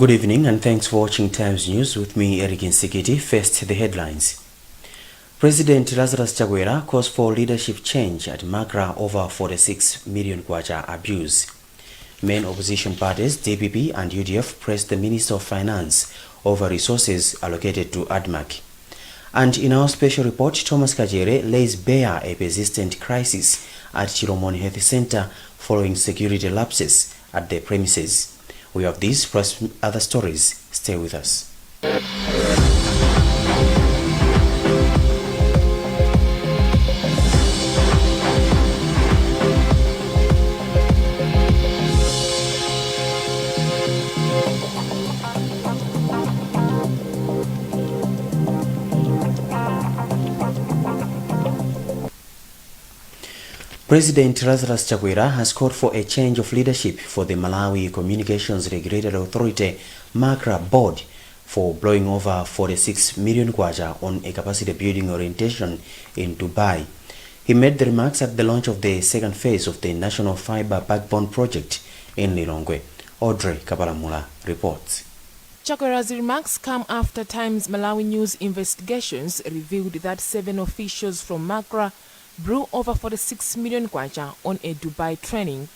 Good evening and thanks for watching Times News with me, Eric Nsikiti. First, the headlines. President Lazarus Chakwera calls for leadership change at Makra over 46 million kwacha abuse. Main opposition parties, DPP and UDF, pressed the Minister of Finance over resources allocated to ADMAC. And in our special report, Thomas Kajere lays bare a persistent crisis at Chiromoni Health Center following security lapses at the premises. We have these plus other stories. Stay with us. President Lazarus Chakwera has called for a change of leadership for the Malawi Communications Regulatory Authority MACRA board for blowing over 46 million kwacha on a capacity building orientation in Dubai. He made the remarks at the launch of the second phase of the National Fiber Backbone project in Lilongwe. Audrey Kapalamula reports. Chakwera's remarks come after Times MalawiNews investigations revealed that 7 officials from MACRA blew over 46 million kwacha on a Dubai training.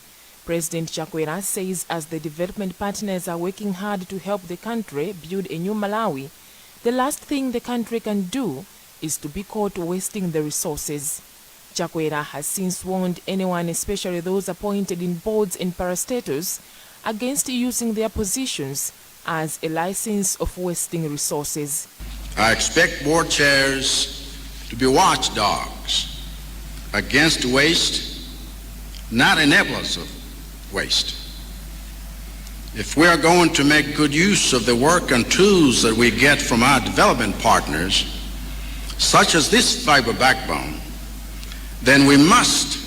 President Chakwera says as the development partners are working hard to help the country build a new Malawi, the last thing the country can do is to be caught wasting the resources. Chakwera has since warned anyone, especially those appointed in boards and parastatals, against using their positions as a license of wasting resources. I expect board chairs to be watchdogs against waste, not enablers of waste. If we are going to make good use of the work and tools that we get from our development partners, such as this fiber backbone, then we must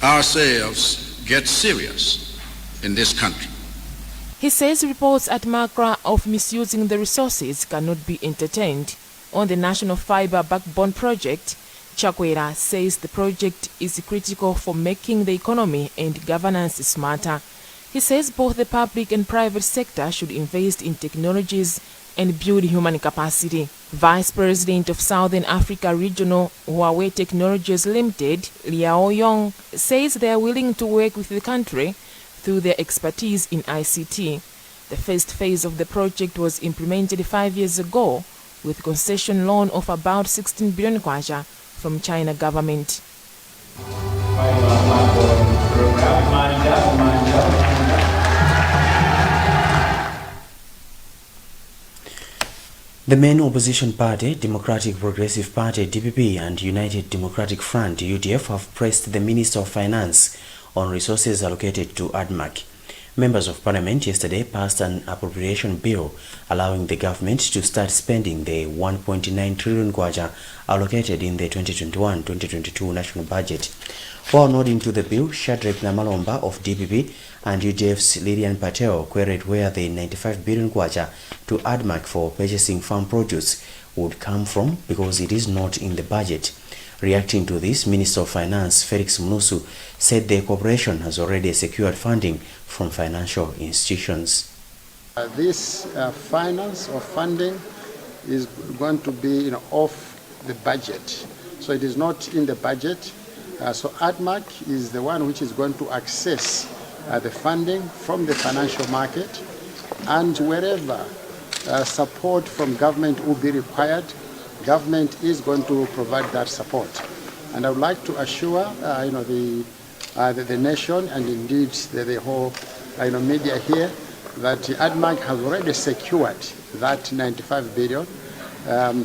ourselves get serious in this country. He says reports at MACRA of misusing the resources cannot be entertained. On the National Fiber Backbone project, Chakwera says the project is critical for making the economy and governance smarter. He says both the public and private sector should invest in technologies and build human capacity. Vice President of Southern Africa Regional Huawei Technologies Limited, Liao Yong, says they are willing to work with the country through their expertise in ICT. The first phase of the project was implemented 5 years ago with concession loan of about 16 billion kwacha from China government. The main opposition party, Democratic Progressive Party DPP and United Democratic Front UDF, have pressed the Minister of Finance on resources allocated to ADMAC. Members of Parliament yesterday passed an appropriation bill allowing the government to start spending the 1.9 trillion kwacha allocated in the 2021-2022 national budget. While nodding to the bill, Shadrach Namalomba of DPP and UDF's Lilian Patel queried where the 95 billion kwacha to ADMAC for purchasing farm produce would come from because it is not in the budget. Reacting to this, Minister of Finance Felix Mnusu said the corporation has already secured funding from financial institutions. This finance or funding is going to be off the budget. So it is not in the budget. So ADMAC is the one which is going to access the funding from the financial market, and wherever support from government will be required, government is going to provide that support. And I would like to assure the nation and indeed the whole media here that ADMAC has already secured that 95 billion.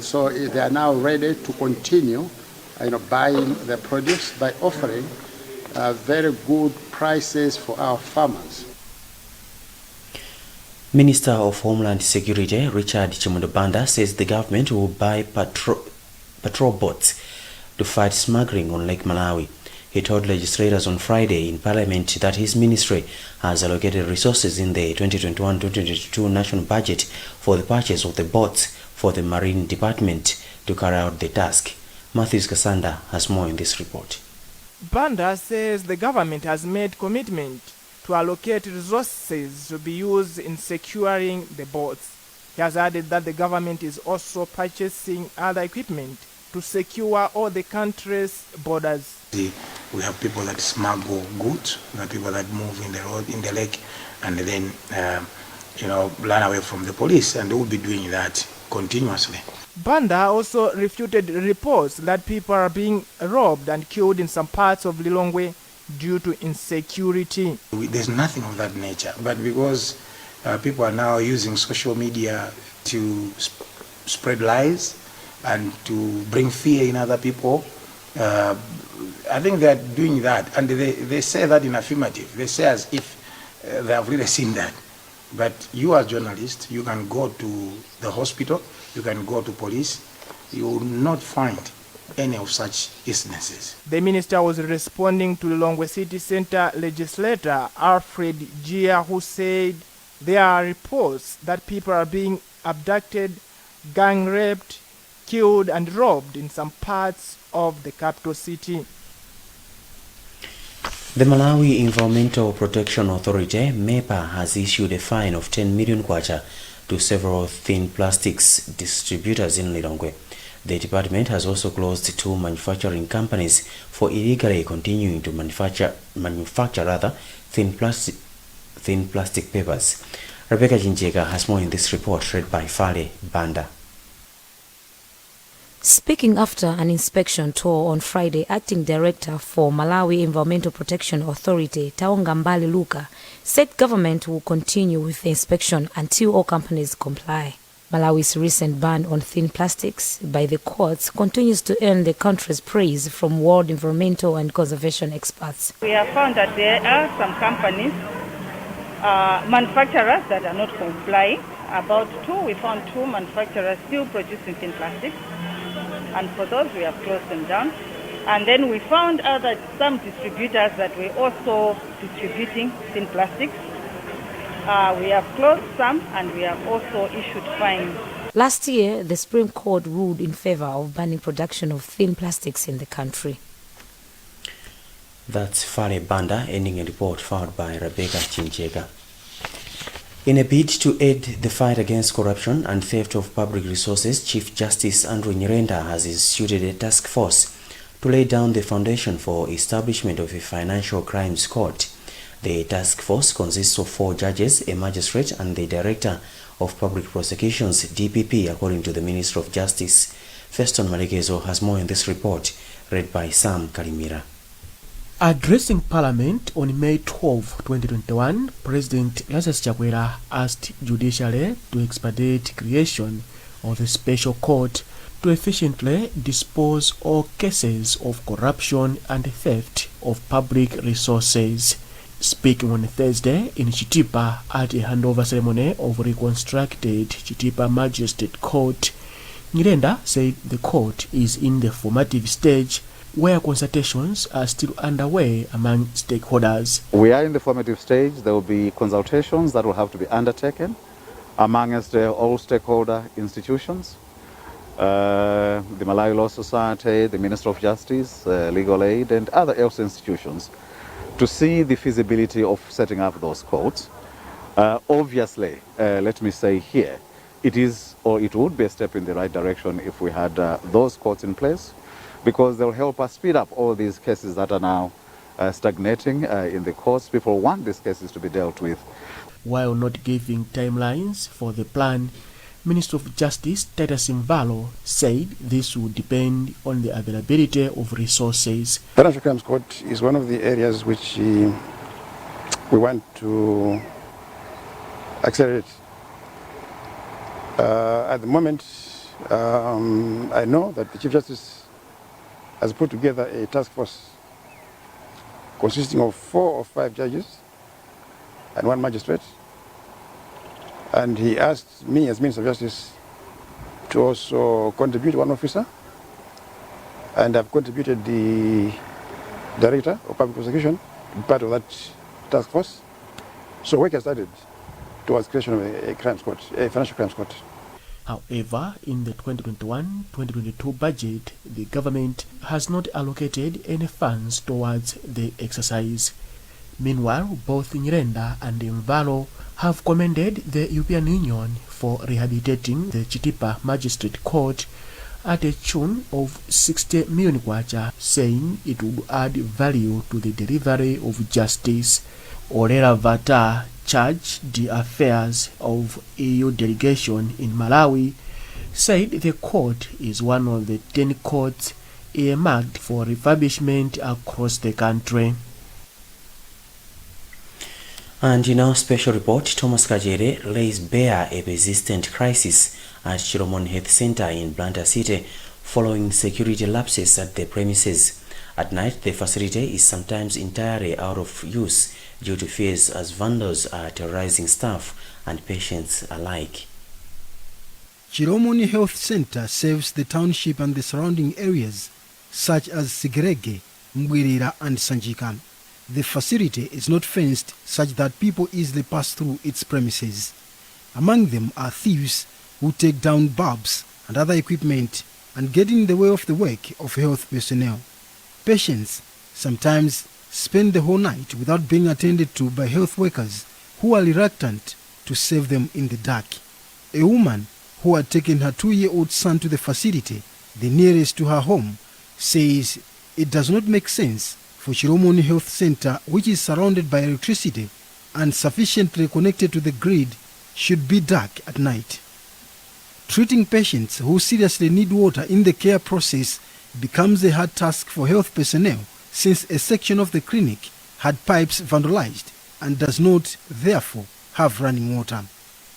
So they are now ready to continue buying the produce by offering very good prices for our farmers. Minister of Homeland Security Richard Chimundobanda says the government will buy patrol boats to fight smuggling on Lake Malawi. He told legislators on Friday in Parliament that his ministry has allocated resources in the 2021-2022 national budget for the purchase of the boats for the Marine Department to carry out the task. Matthews Kasanda has more in this report. Banda says the government has made commitment to allocate resources to be used in securing the boats. He has added that the government is also purchasing other equipment to secure all the country's borders. We have people that smuggle goods, we have people that move in the road, in the lake, and then run away from the police, and they will be doing that continuously. Banda also refuted reports that people are being robbed and killed in some parts of Lilongwe due to insecurity. There's nothing of that nature, but because people are now using social media to spread lies and to bring fear in other people, I think they're doing that, and they say that in affirmative. They say as if they have really seen that. But you as journalists, you can go to the hospital, you can go to police, you will not find any of such instances. The minister was responding to Lilongwe City Centre legislator Alfred Gia, who said there are reports that people are being abducted, gang raped, killed and robbed in some parts of the capital city. The Malawi Environmental Protection Authority, MEPA, has issued a fine of 10 million kwacha to several thin plastics distributors in Lilongwe. The department has also closed 2 manufacturing companies for illegally continuing to manufacture thin plastic papers. Rebecca Jinjega has more in this report, read by Fale Banda. Speaking after an inspection tour on Friday, Acting Director for Malawi Environmental Protection Authority, Taonga Mbali Luka, said government will continue with the inspection until all companies comply. Malawi's recent ban on thin plastics by the courts continues to earn the country's praise from world environmental and conservation experts. We have found that there are some companies, manufacturers that are not complying. We found 2 manufacturers still producing thin plastics. And for those, we have closed them down. And then we found some distributors that were also distributing thin plastics. We have closed some, and we have also issued fines. Last year, the Supreme Court ruled in favor of banning production of thin plastics in the country. That's Fale Banda, ending a report filed by Rebecca Chinchega. In a bid to aid the fight against corruption and theft of public resources, Chief Justice Andrew Nyirenda has instituted a task force to lay down the foundation for establishment of a financial crimes court. The task force consists of 4 judges, a magistrate, and the Director of Public Prosecutions, DPP, according to the Minister of Justice. Feston Malekezo has more in this report, read by Sam Kalimira. Addressing Parliament on May 12, 2021, President Lazarus Chakwera asked judiciary to expedite creation of a special court to efficiently dispose all cases of corruption and theft of public resources. Speaking on Thursday in Chitipa at a handover ceremony of reconstructed Chitipa Magistrate Court, Nyirenda said the court is in the formative stage where consultations are still underway among stakeholders. We are in the formative stage. There will be consultations that will have to be undertaken amongst all stakeholder institutions, the Malawi Law Society, the Minister of Justice, Legal Aid, and other else institutions, to see the feasibility of setting up those courts. Obviously, let me say here, it is or it would be a step in the right direction if we had those courts in place, because they'll help us speed up all these cases that are now stagnating in the courts. People want these cases to be dealt with. While not giving timelines for the plan, Minister of Justice Titus Mvalo said this would depend on the availability of resources. The Financial Crimes Court is one of the areas which we want to accelerate. At the moment, I know that the Chief Justice has put together a task force consisting of 4 or 5 judges and 1 magistrate. And he asked me as Minister of Justice to also contribute 1 officer. And I've contributed the Director of Public Prosecution, part of that task force. So work has started towards creation of a crimes court, a financial crimes court. However, in the 2021-2022 budget, the government has not allocated any funds towards the exercise. Meanwhile, both Nyirenda and Mvalo have commended the European Union for rehabilitating the Chitipa Magistrate Court at a tune of 60 million kwacha, saying it would add value to the delivery of justice. Orera Vata charged the affairs of EU delegation in Malawi, said the court is one of the 10 courts earmarked for refurbishment across the country. And in our special report, Thomas Kajere lays bare a persistent crisis at Chiromon Health Center in Blantyre City following security lapses at the premises. At night, the facility is sometimes entirely out of use due to fears as vandals are terrorizing staff and patients alike. Chiromoni Health Center serves the township and the surrounding areas such as Sigerege, Mbwirira and Sanjikan. The facility is not fenced such that people easily pass through its premises. Among them are thieves who take down bulbs and other equipment and get in the way of the work of health personnel. Patients sometimes spend the whole night without being attended to by health workers who are reluctant to save them in the dark. A woman who had taken her 2-year-old son to the facility, the nearest to her home, says it does not make sense for Chiromoni Health Center, which is surrounded by electricity and sufficiently connected to the grid, should be dark at night. Treating patients who seriously need water in the care process becomes a hard task for health personnel, since a section of the clinic had pipes vandalized and does not, therefore, have running water.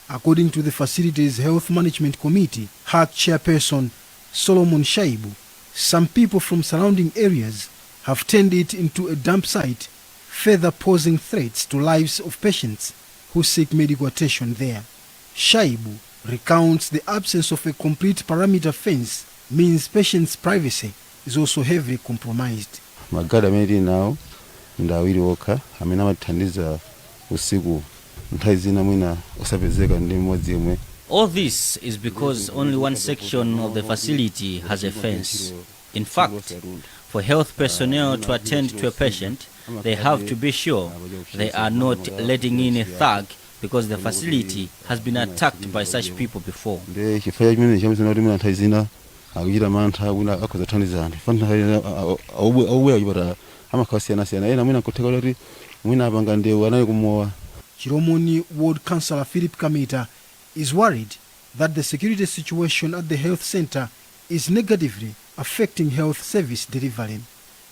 According to the facility's Health Management Committee, HAC chairperson Solomon Shaibu, some people from surrounding areas have turned it into a dump site, further posing threats to lives of patients who seek medical attention there. Shaibu recounts the absence of a complete perimeter fence means patients' privacy is also heavily compromised. Magada made now ndawiri woka amena mathandiza usiku nthazina mwina osapezeka ndi mmodzi yemwe. All this is because only one section of the facility has a fence. In fact, for health personnel to attend to a patient, they have to be sure they are not letting in a thug because the facility has been attacked by such people before. Chiromoni Ward Councillor Philip Kamita is worried that the security situation at the health center is negatively affecting health service delivery.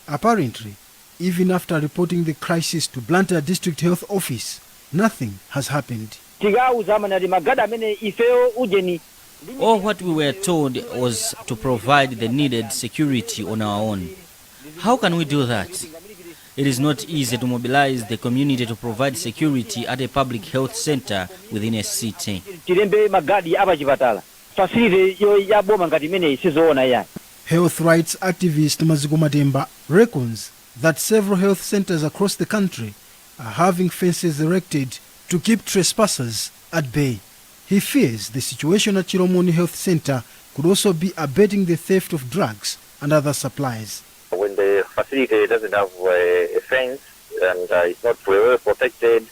Apparently, even after reporting the crisis to Blantyre District Health Office, nothing has happened. All what we were told was to provide the needed security on our own. How can we do that? It is not easy to mobilize the community to provide security at a public health center within a city. Health rights activist Maziko Matemba reckons that several health centers across the country are having fences erected to keep trespassers at bay. He fears the situation at Chiromoni Health Center could also be abetting the theft of drugs and other supplies. When the facility doesn't have a fence and it's not well protected,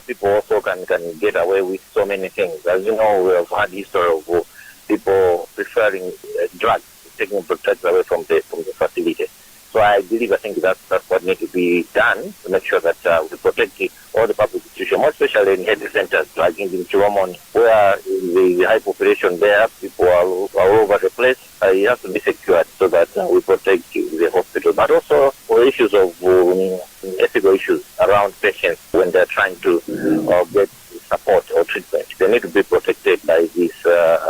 people also can get away with so many things. As you know, we have had history of people preferring drugs, taking drugs away from the facility. So I think that's what needs to be done to make sure that we protect all the public institutions, more especially in health centers like in Chiromoni, where the high population there, people are all over the place. It has to be secured so that we protect the hospital. But also for issues of ethical issues around patients when they're trying to get support or treatment. They need to be protected by these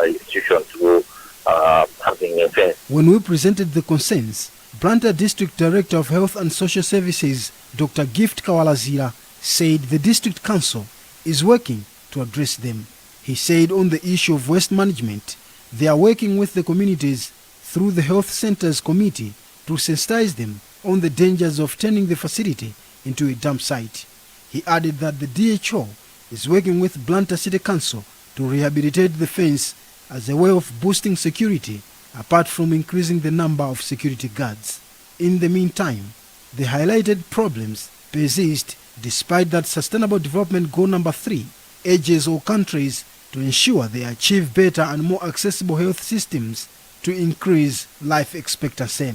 institutions who are having a fence. When we presented the concerns, Blantyre District Director of Health and Social Services, Dr. Gift Kawalazira, said the District Council is working to address them. He said on the issue of waste management, they are working with the communities through the Health Centers Committee to sensitize them on the dangers of turning the facility into a dump site. He added that the DHO is working with Blantyre City Council to rehabilitate the fence as a way of boosting security, apart from increasing the number of security guards. In the meantime, the highlighted problems persist Despite that, Sustainable Development Goal number 3 urges all countries to ensure they achieve better and more accessible health systems to increase life expectancy.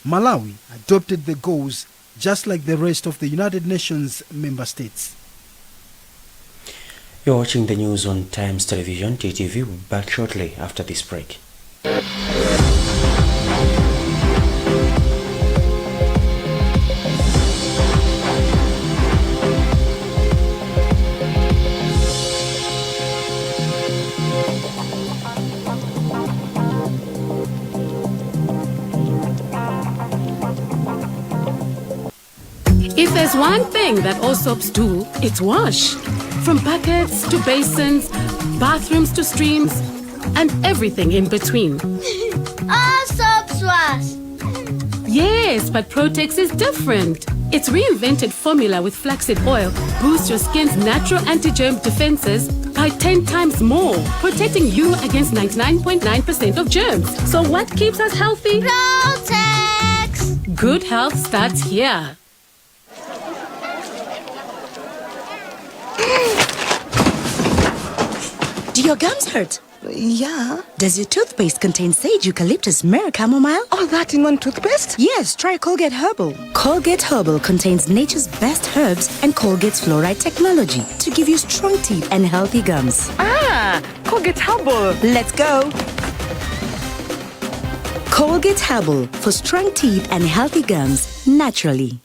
Malawi adopted the goals just like the rest of the United Nations member states. You're watching the news on Times Television, TTV. We'll be back shortly after this break. If there's one thing that all soaps do, it's wash. From buckets to basins, bathrooms to streams, and everything in between. All soaps wash. Yes, but Protex is different. Its reinvented formula with flaxseed oil boosts your skin's natural anti-germ defenses by 10 times more, protecting you against 99.9% of germs. So what keeps us healthy? Protex! Good health starts here. Do your gums hurt? Yeah. Does your toothpaste contain sage, eucalyptus, myrrh, chamomile? All that in one toothpaste? Yes, try Colgate Herbal. Colgate Herbal contains nature's best herbs and Colgate's fluoride technology to give you strong teeth and healthy gums. Ah, Colgate Herbal. Let's go. Colgate Herbal for strong teeth and healthy gums naturally.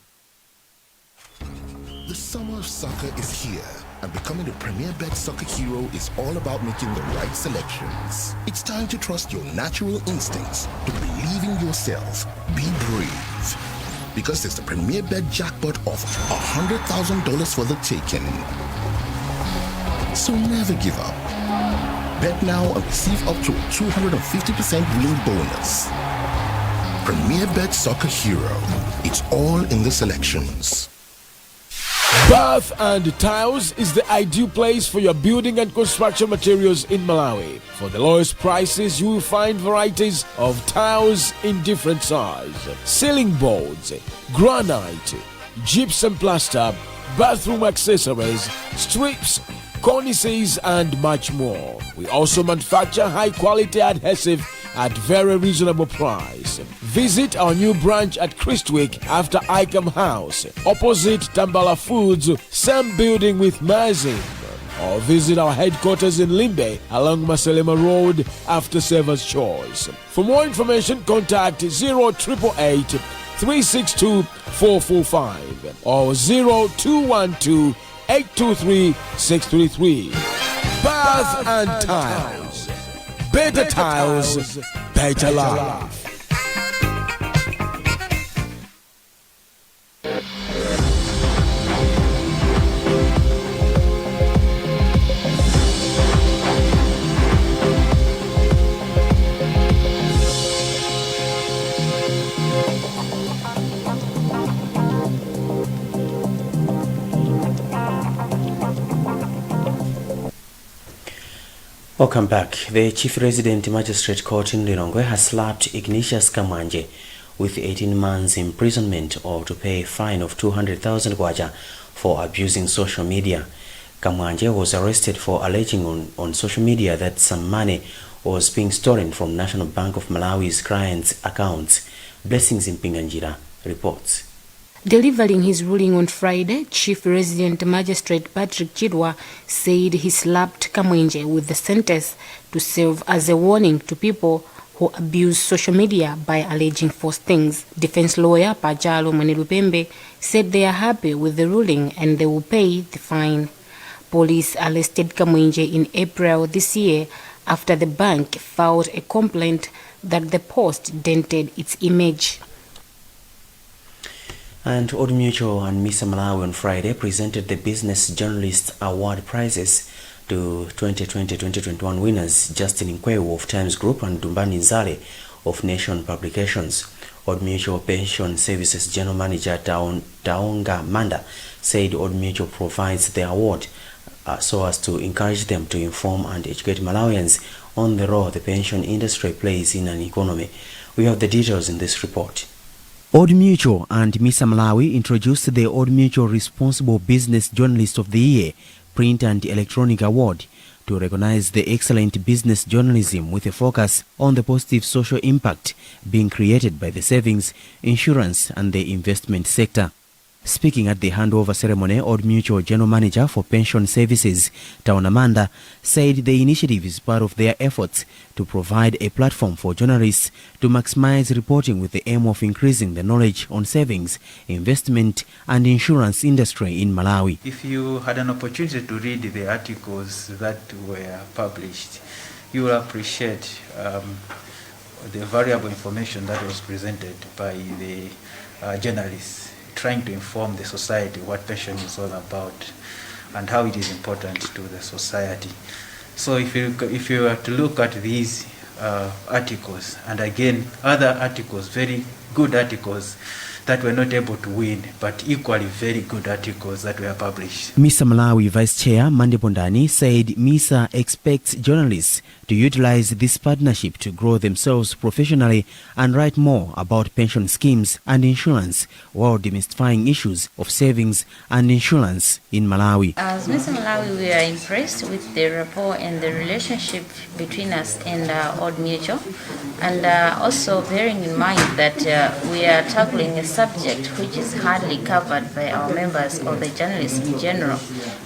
The summer of soccer is here. And becoming a Premier Bet soccer hero is all about making the right selections. It's time to trust your natural instincts, to believe in yourself, be brave. Because there's the Premier Bet jackpot of $100,000 for the taking. So never give up. Bet now and receive up to a 250% winning bonus. Premier Bet soccer hero. It's all in the selections. Bath and Tiles is the ideal place for your building and construction materials in Malawi. For the lowest prices, you will find varieties of tiles in different sizes, ceiling boards, granite, gypsum plaster, bathroom accessories, strips, cornices, and much more. We also manufacture high-quality adhesive at very reasonable price. Visit our new branch at Christwick after Icam House, opposite Tambala Foods, same building with Mazin. Or visit our headquarters in Limbe along Maselema Road after Server's Choice. For more information, contact 0888 362 445 or 0212 823 633. Bath and Tiles. Better tiles, better life. Welcome back. The Chief Resident Magistrate Court in Lilongwe has slapped Ignatius Kwagwanji with 18 months imprisonment or to pay a fine of 200,000 kwacha for abusing social media. Kwagwanji was arrested for alleging on social media that some money was being stolen from National Bank of Malawi's clients' accounts. Blessings in Pinganjira reports. Delivering his ruling on Friday, Chief Resident Magistrate Patrick Chidwa said he slapped Kwagwanji with the sentence to serve as a warning to people who abuse social media by alleging false things. Defense lawyer Pajalo Manilupembe said they are happy with the ruling and they will pay the fine. Police arrested Kwagwanji in April this year after the bank filed a complaint that the post dented its image. And Old Mutual and Mr. Malawi on Friday presented the Business Journalist Award prizes to 2020-2021 winners Justin Nkwewu of Times Group and Dumbani Nzale of Nation Publications. Old Mutual Pension Services General Manager Taonga Manda said Old Mutual provides the award so as to encourage them to inform and educate Malawians on the role the pension industry plays in an economy. We have the details in this report. Old Mutual and Misa Malawi introduced the Old Mutual Responsible Business Journalist of the Year Print and Electronic Award to recognize the excellent business journalism with a focus on the positive social impact being created by the savings, insurance and the investment sector. Speaking at the handover ceremony, Old Mutual General Manager for Pension Services, Taon Amanda, said the initiative is part of their efforts to provide a platform for journalists to maximize reporting with the aim of increasing the knowledge on savings, investment and insurance industry in Malawi. If you had an opportunity to read the articles that were published, you will appreciate the valuable information that was presented by the journalists, trying to inform the society what pension is all about and how it is important to the society. So if you were to look at these articles, and again other articles, very good articles that were not able to win, but equally very good articles that were published. Misa Malawi Vice Chair Mande Bondani said Misa expects journalists to utilize this partnership to grow themselves professionally and write more about pension schemes and insurance while demystifying issues of savings and insurance in Malawi. As Misa Malawi, we are impressed with the rapport and the relationship between us and Old Mutual, and also bearing in mind that we are tackling a subject which is hardly covered by our members or the journalists in general.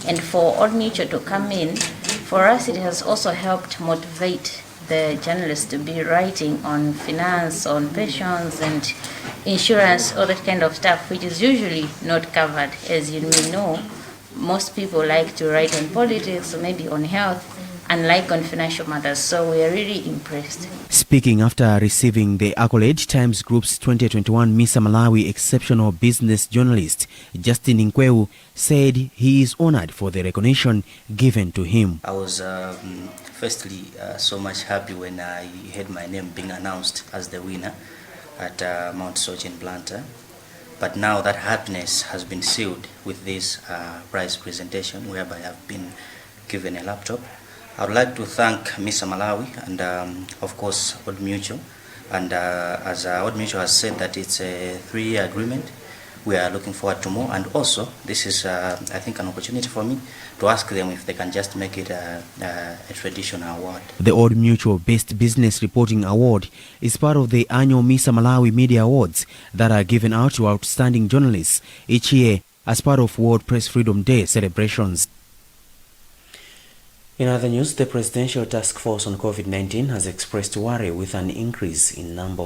And for Old Mutual to come in, for us it has also helped motivate the journalists to be writing on finance, on pensions and insurance, all that kind of stuff, which is usually not covered. As you may know, most people like to write on politics or maybe on health, unlike on financial matters, so we are really impressed. Speaking after receiving the accolade, Times Group's 2021 Misa Malawi Exceptional Business Journalist, Justin Nkweu, said he is honored for the recognition given to him. I was firstly so much happy when I heard my name being announced as the winner at Mount Soch in Blantyre. But now that happiness has been sealed with this prize presentation, whereby I've been given a laptop. I would like to thank Misa Malawi and of course Old Mutual, and as Old Mutual has said that it's a 3-year agreement, we are looking forward to more, and also this is I think an opportunity for me to ask them if they can just make it a traditional award. The Old Mutual Best Business Reporting Award is part of the annual Misa Malawi Media Awards that are given out to outstanding journalists each year as part of World Press Freedom Day celebrations. In other news, the Presidential Task Force on COVID-19 has expressed worry with an increase in number